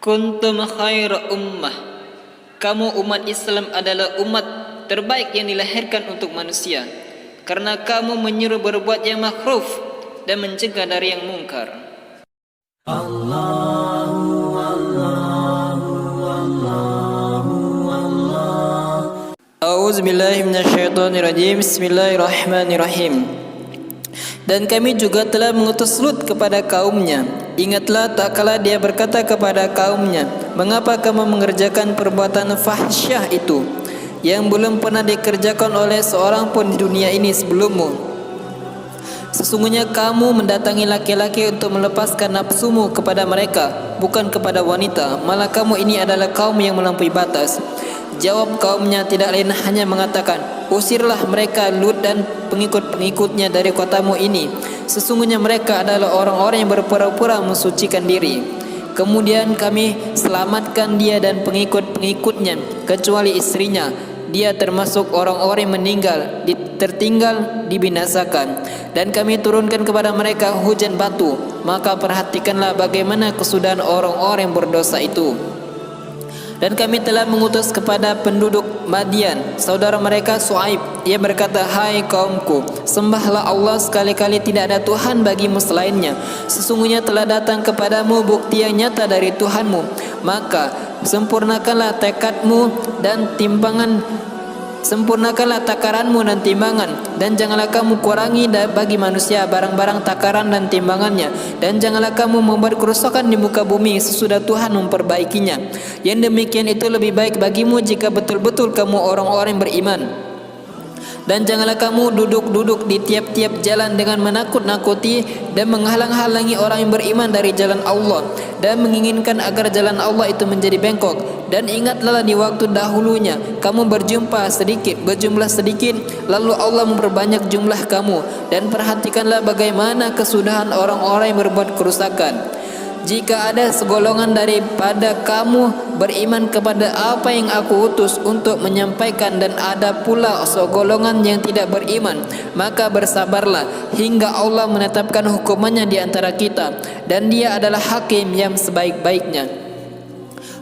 Kuntum khaira ummah. Kamu umat Islam adalah umat terbaik yang dilahirkan untuk manusia, karena kamu menyuruh berbuat yang makruf dan mencegah dari yang mungkar. A'udzubillahi minasyaitonirrajim. Bismillahirrahmanirrahim. Dan kami juga telah mengutus Lut kepada kaumnya. Ingatlah tak kala dia berkata kepada kaumnya, mengapa kamu mengerjakan perbuatan fahsyah itu yang belum pernah dikerjakan oleh seorang pun di dunia ini sebelummu? Sesungguhnya kamu mendatangi laki-laki untuk melepaskan nafsumu kepada mereka, bukan kepada wanita. Malah kamu ini adalah kaum yang melampaui batas. Jawab kaumnya tidak lain hanya mengatakan, usirlah mereka Lut dan pengikut-pengikutnya dari kotamu ini. Sesungguhnya mereka adalah orang-orang yang berpura-pura mensucikan diri. Kemudian kami selamatkan dia dan pengikut-pengikutnya kecuali istrinya. Dia termasuk orang-orang yang meninggal, tertinggal, dibinasakan. Dan kami turunkan kepada mereka hujan batu. Maka perhatikanlah bagaimana kesudahan orang-orang yang berdosa itu. Dan kami telah mengutus kepada penduduk Madian, saudara mereka Shu'aib. Ia berkata, hai kaumku, sembahlah Allah, sekali-kali tidak ada Tuhan bagimu selainnya. Sesungguhnya telah datang kepadamu bukti yang nyata dari Tuhanmu. Maka sempurnakanlah tekadmu dan timbangan, sempurnakanlah takaranmu dan timbangan, dan janganlah kamu kurangi bagi manusia barang-barang takaran dan timbangannya, dan janganlah kamu membuat kerusakan di muka bumi sesudah Tuhan memperbaikinya. Yang demikian itu lebih baik bagimu jika betul-betul kamu orang-orang yang beriman. Dan janganlah kamu duduk-duduk di tiap-tiap jalan dengan menakut-nakuti dan menghalang-halangi orang yang beriman dari jalan Allah, dan menginginkan agar jalan Allah itu menjadi bengkok. Dan ingatlah di waktu dahulunya kamu berjumlah sedikit, lalu Allah memperbanyak jumlah kamu. Dan perhatikanlah bagaimana kesudahan orang-orang yang berbuat kerusakan. Jika ada segolongan daripada kamu beriman kepada apa yang aku utus untuk menyampaikan, dan ada pula segolongan yang tidak beriman, maka bersabarlah hingga Allah menetapkan hukumannya di antara kita, dan Dia adalah hakim yang sebaik-baiknya.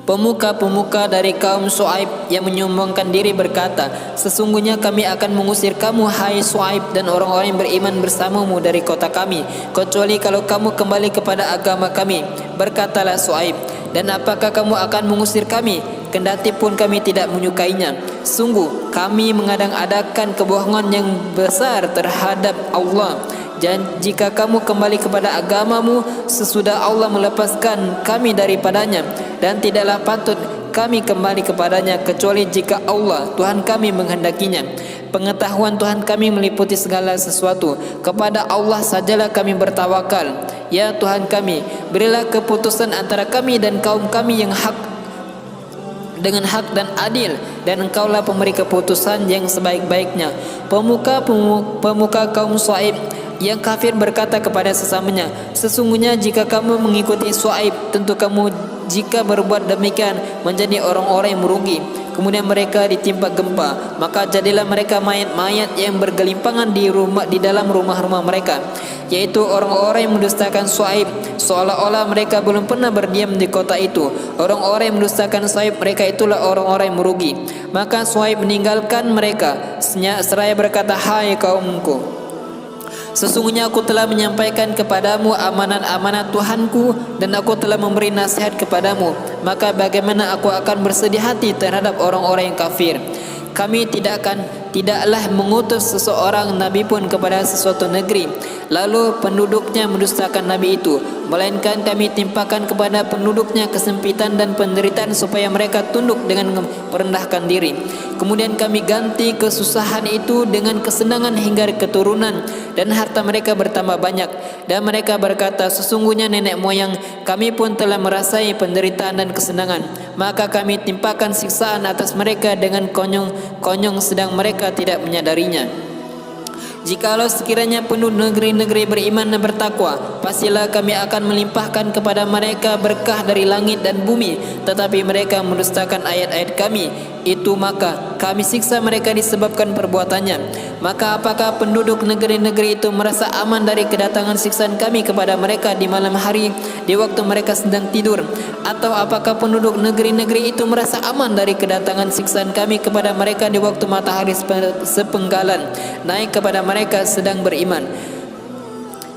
Pemuka-pemuka dari kaum Shu'aib yang menyombongkan diri berkata, sesungguhnya kami akan mengusir kamu hai Shu'aib dan orang-orang yang beriman bersamamu dari kota kami, kecuali kalau kamu kembali kepada agama kami. Berkatalah Shu'aib, dan apakah kamu akan mengusir kami kendati pun kami tidak menyukainya? Sungguh kami mengadang-adakan kebohongan yang besar terhadap Allah. Dan jika kamu kembali kepada agamamu sesudah Allah melepaskan kami daripadanya, dan tidaklah patut kami kembali kepadanya kecuali jika Allah Tuhan kami menghendakinya. Pengetahuan Tuhan kami meliputi segala sesuatu. Kepada Allah sajalah kami bertawakal. Ya Tuhan kami, berilah keputusan antara kami dan kaum kami yang hak, dengan hak dan adil, dan Engkaulah pemberi keputusan yang sebaik-baiknya. Pemuka kaum Shu'aib yang kafir berkata kepada sesamanya, sesungguhnya jika kamu mengikuti Shu'aib, tentu kamu jika berbuat demikian menjadi orang-orang yang merugi. Kemudian mereka ditimpa gempa, maka jadilah mereka mayat-mayat yang bergelimpangan di dalam rumah-rumah mereka, yaitu orang-orang yang mendustakan Shu'aib, seolah-olah mereka belum pernah berdiam di kota itu. Orang-orang yang mendustakan Shu'aib, mereka itulah orang-orang yang merugi. Maka Shu'aib meninggalkan mereka seraya berkata, hai kaumku, sesungguhnya aku telah menyampaikan kepadamu amanat-amanat Tuhanku, dan aku telah memberi nasihat kepadamu. Maka bagaimana aku akan bersedih hati terhadap orang-orang yang kafir? Kami tidaklah mengutus seseorang nabi pun kepada sesuatu negeri, lalu penduduknya mendustakan nabi itu, melainkan kami timpakan kepada penduduknya kesempitan dan penderitaan supaya mereka tunduk dengan merendahkan diri. Kemudian kami ganti kesusahan itu dengan kesenangan hingga keturunan, dan harta mereka bertambah banyak. Dan mereka berkata, sesungguhnya nenek moyang kami pun telah merasai penderitaan dan kesenangan, maka kami timpakan siksaan atas mereka dengan konyong sedang mereka tidak menyadarinya. Jikalau sekiranya penduduk negeri-negeri beriman dan bertakwa, pastilah kami akan melimpahkan kepada mereka berkah dari langit dan bumi. Tetapi mereka mendustakan ayat-ayat kami. itu maka kami siksa mereka disebabkan perbuatannya. Maka apakah penduduk negeri-negeri itu merasa aman dari kedatangan siksaan kami kepada mereka di malam hari di waktu mereka sedang tidur? Atau apakah penduduk negeri-negeri itu merasa aman dari kedatangan siksaan kami kepada mereka di waktu matahari sepenggalan naik kepada mereka sedang beriman?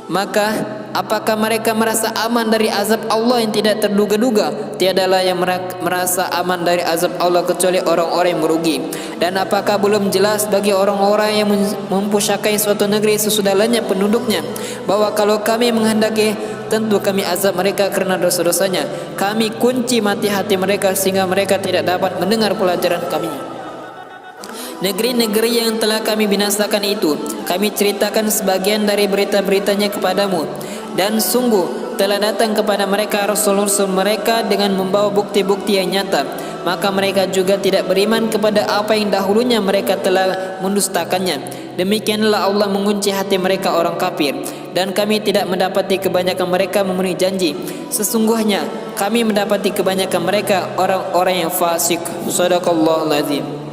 Maka apakah mereka merasa aman dari azab Allah yang tidak terduga-duga? Tiadalah yang merasa aman dari azab Allah kecuali orang-orang yang merugi. Dan apakah belum jelas bagi orang-orang yang mempusakai suatu negeri sesudah lenyap penduduknya bahwa kalau kami menghendaki, tentu kami azab mereka kerana dosa-dosanya. Kami kunci mati hati mereka sehingga mereka tidak dapat mendengar pelajaran kami. Negeri-negeri yang telah kami binasakan itu kami ceritakan sebagian dari berita-beritanya kepadamu, dan sungguh telah datang kepada mereka rasul-rasul mereka dengan membawa bukti-bukti yang nyata. Maka mereka juga tidak beriman kepada apa yang dahulunya mereka telah mendustakannya. Demikianlah Allah mengunci hati mereka orang kafir, dan kami tidak mendapati kebanyakan mereka memenuhi janji. Sesungguhnya kami mendapati kebanyakan mereka orang-orang yang fasik. Shadaqallahul azim.